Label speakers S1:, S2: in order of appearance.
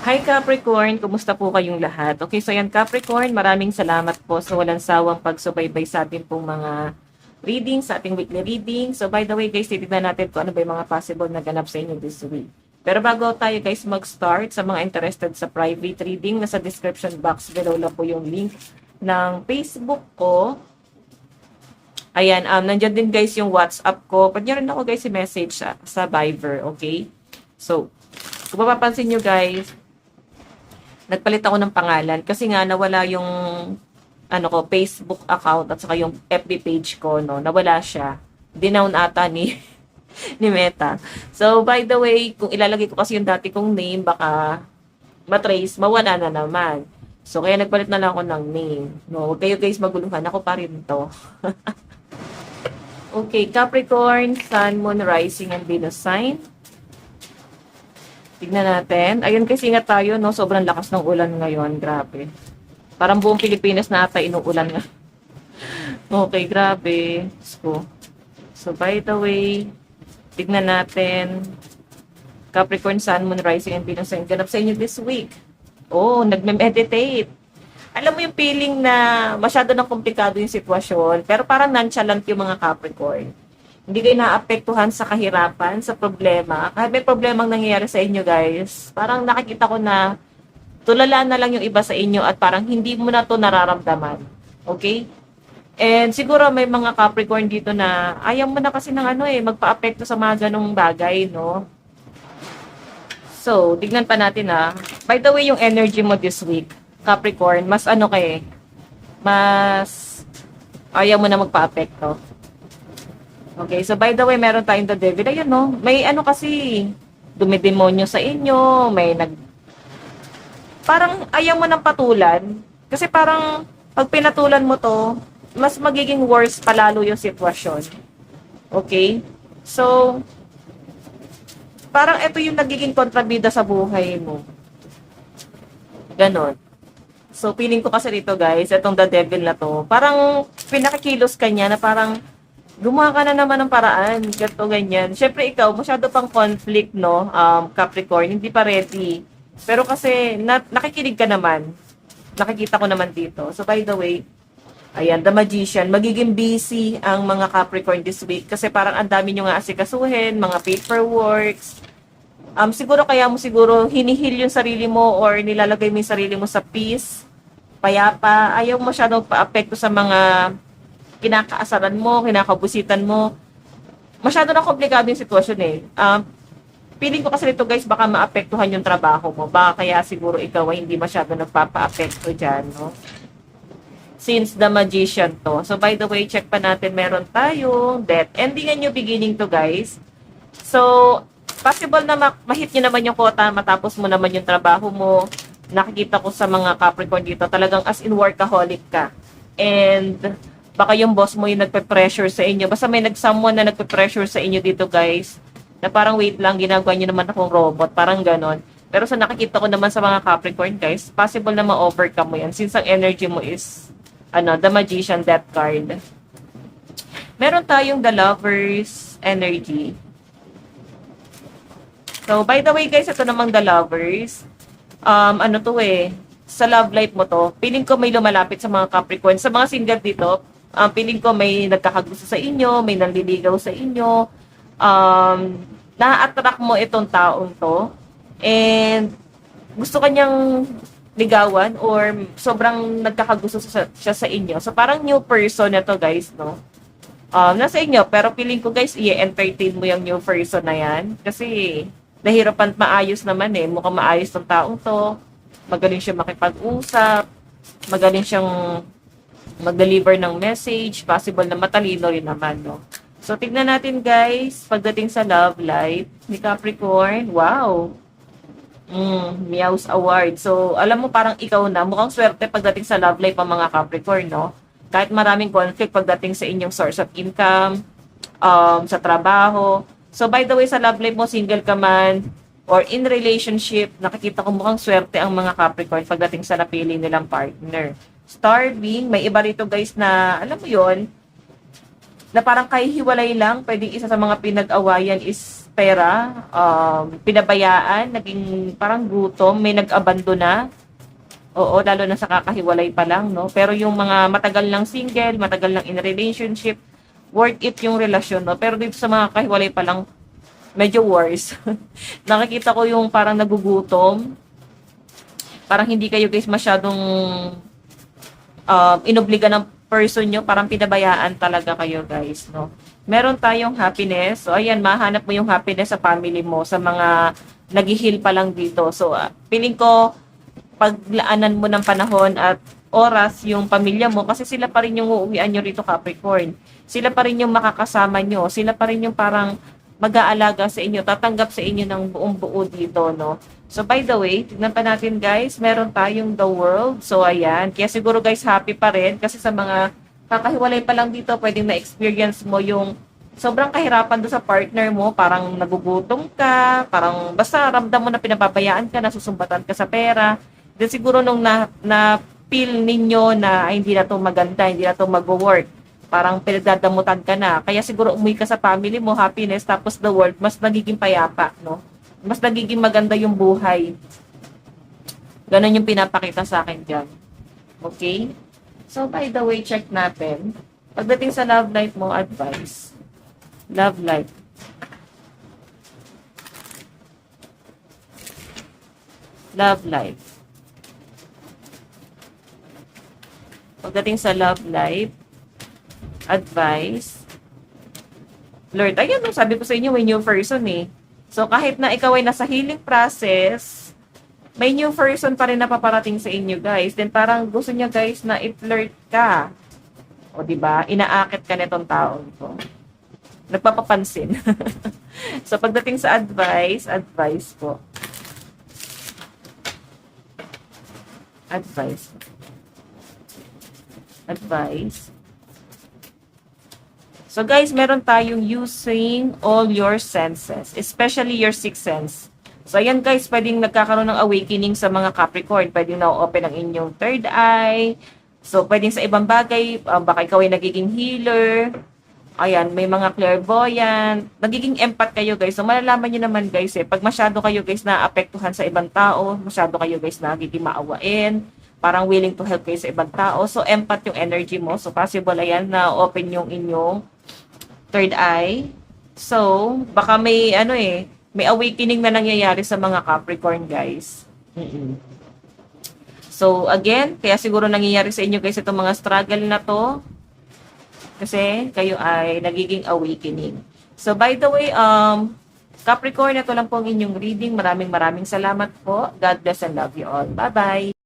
S1: Hi Capricorn, kumusta po kayong lahat? Okay, so yan Capricorn, maraming salamat po sa walang sawang pagsubaybay sa ating pong mga readings, sa ating weekly reading. So by the way guys, titignan natin kung ano ba yung mga possible na ganap sa inyo this week. Pero bago tayo guys mag-start, sa mga interested sa private reading, nasa description box below lang po yung link ng Facebook ko. Ayan, nandyan din guys yung WhatsApp ko. Pwede nyo rin ako guys i-message sa Viber, okay? So, kung mapapansin nyo guys, nagpalit ako ng pangalan kasi nga nawala yung Facebook account at saka yung FB page ko, no? Nawala siya. Dinown ata ni ni Meta. So, by the way, kung ilalagay ko kasi yung dati kong name, baka matrace, mawala na naman. So, kaya nagpalit na lang ako ng name. No, huwag kayo guys maguluhan. Ako pa rin to. Okay, Capricorn, Sun, Moon, Rising, and Venus sign. Tignan natin. Ayun kasi nga tayo, no? Sobrang lakas ng ulan ngayon. Grabe. Parang buong Pilipinas na ata inuulan nga. Okay, grabe. So, by the way, tignan natin. Capricorn, Sun, Moon, Rising, and Venus sign. Ganap sa inyo this week. Oh, nagme-meditate. Alam mo yung feeling na masyado na komplikado yung sitwasyon, pero parang nonchalant yung mga Capricorn. Hindi kayo naapektuhan sa kahirapan, sa problema. Kahit may problemang nangyayari sa inyo, guys, parang nakikita ko na tulala na lang yung iba sa inyo at parang hindi mo na to nararamdaman. Okay? And siguro may mga Capricorn dito na ayaw mo na kasi ng magpa-apekto sa mga ganong bagay, no? So, tignan pa natin By the way, yung energy mo this week, Capricorn, mas mas ayaw mo na magpa-apekto. Okay, so by the way, meron tayong the devil. Ayun, no? May kasi, dumidemonyo sa inyo, parang ayaw mo ng patulan. Kasi parang, pag pinatulan mo to, mas magiging worse palalo yung sitwasyon. Okay? So, parang ito yung nagiging kontrabida sa buhay mo. Ganon. So, feeling ko kasi dito, guys, itong the devil na to, parang pinakikilos ka niya na parang, gumawa ka na naman ng paraan, ganito, ganyan. Siyempre, ikaw, masyado pang conflict, no, Capricorn, hindi pa ready. Pero kasi, nakikinig ka naman. Nakikita ko naman dito. So, by the way, ayan, the Magician, magiging busy ang mga Capricorn this week kasi parang ang dami nyo nga asikasuhin, mga paperworks. Siguro kaya mo hinihil yung sarili mo or nilalagay mo yung sarili mo sa peace, payapa. Ayaw mo masyadong pa-apekto sa mga kinakaasaran mo, kinakabusitan mo. Masyado na komplikado yung sitwasyon Feeling ko kasi nito guys, baka maapektuhan yung trabaho mo. Baka kaya siguro ikaw ay hindi masyado nagpapa-apekto dyan, no? Since the Magician to. So by the way, check pa natin, meron tayong death. Ending and new beginning to guys. So, possible na ma-hit nyo naman yung quota, matapos mo naman yung trabaho mo. Nakikita ko sa mga Capricorn dito, talagang as in workaholic ka. And baka yung boss mo yung nagpe-pressure sa inyo. Basta may someone na nagpe-pressure sa inyo dito, guys. Na parang wait lang, ginagawa nyo naman akong robot. Parang ganon. Pero sa nakikita ko naman sa mga Capricorn, guys, possible na ma-overcome mo yan. Since ang energy mo is, the Magician, Death card. Meron tayong the Lovers energy. So, by the way, guys, ito namang the Lovers. Sa love life mo to, feeling ko may lumalapit sa mga Capricorn. Sa mga single dito, feeling ko may nagkakagusto sa inyo, may nanliligaw sa inyo, na-attract mo itong taong to, and gusto kanyang ligawan or sobrang nagkakagusto siya sa inyo. So, parang new person na to, guys, no? Nasa inyo, pero feeling ko, guys, i-entertain mo yung new person na yan. Kasi, nahirapan maayos naman Mukhang maayos ng taong to. Magaling siya makipag-usap. Magaling siyang mag-deliver ng message, possible na matalino rin naman, no? So, tignan natin, guys, pagdating sa love life ni Capricorn, wow! Meows Award. So, alam mo, parang ikaw na, mukhang swerte pagdating sa love life ang mga Capricorn, no? Kahit maraming conflict pagdating sa inyong source of income, sa trabaho. So, by the way, sa love life mo, single ka man, or in relationship, nakikita ko mukhang swerte ang mga Capricorn pagdating sa napili nilang partner. Starving, may iba rito guys na, alam mo yon, na parang kahihiwalay lang, pwedeng isa sa mga pinag-awayan is pera, pinabayaan, naging parang gutom, may nag-abandona. Oo, lalo na sa kakahiwalay pa lang, no? Pero yung mga matagal lang single, matagal lang in relationship, worth it yung relasyon, no? Pero dito sa mga kahiwalay pa lang, medyo worse. Nakikita ko yung parang nagugutom, parang hindi kayo guys masyadong inobliga ng person nyo, parang pinabayaan talaga kayo guys, no? Meron tayong happiness. So, ayan, mahanap mo yung happiness sa family mo, sa mga nag-heal pa lang dito. So, feeling ko, paglaanan mo ng panahon at oras yung pamilya mo, kasi sila pa rin yung uuwian nyo rito, Capricorn. Sila pa rin yung makakasama nyo. Sila pa rin yung parang mag-aalaga sa inyo, tatanggap sa inyo ng buong buo dito, no? So, by the way, tignan pa natin guys, meron tayong the world. So, ayan. Kaya siguro guys, happy pa rin kasi sa mga kakahiwalay pa lang dito, pwedeng na-experience mo yung sobrang kahirapan doon sa partner mo, parang nagugutom ka, parang basta ramdam mo na pinababayaan ka, nasusumbatan ka sa pera. Then siguro nung na feel ninyo na ay, hindi na to maganda, hindi na to mag-work, parang pinagdadamutan ka na. Kaya siguro umuwi ka sa family mo, happiness, tapos the world, mas nagiging payapa, no? Mas nagiging maganda yung buhay. Ganon yung pinapakita sa akin dyan. Okay? So, by the way, check natin. Pagdating sa love life mo, advice. Love life. Love life. Pagdating sa love life, advice. Lord, ayan, sabi ko sa inyo, may new person eh. So, kahit na ikaw ay nasa healing process, may new person pa rin na paparating sa inyo, guys. Then, parang gusto niya, guys, na i-flirt ka. O, diba? Inaakit ka nitong taon ko. Nagpapapansin. So, pagdating sa advice po. Advice. So, guys, meron tayong using all your senses, especially your sixth sense. So, ayan guys, pwedeng nagkakaroon ng awakening sa mga Capricorn. Pwedeng na-open ang inyong third eye. So, pwedeng sa ibang bagay, baka ikaw ay nagiging healer. Ayan, may mga clairvoyant. Nagiging empath kayo guys. So, malalaman nyo naman guys pag masyado kayo guys na-apektuhan sa ibang tao, masyado kayo guys na nagiging maawain, parang willing to help kayo sa ibang tao. So, empath yung energy mo. So, possible ayan na open yung inyong third eye. So, baka may may awakening na nangyayari sa mga Capricorn, guys. So, again, kaya siguro nangyayari sa inyo, guys, itong mga struggle na to. Kasi, kayo ay nagiging awakening. So, by the way, Capricorn, ito lang po ang inyong reading. Maraming salamat po. God bless and love you all. Bye-bye!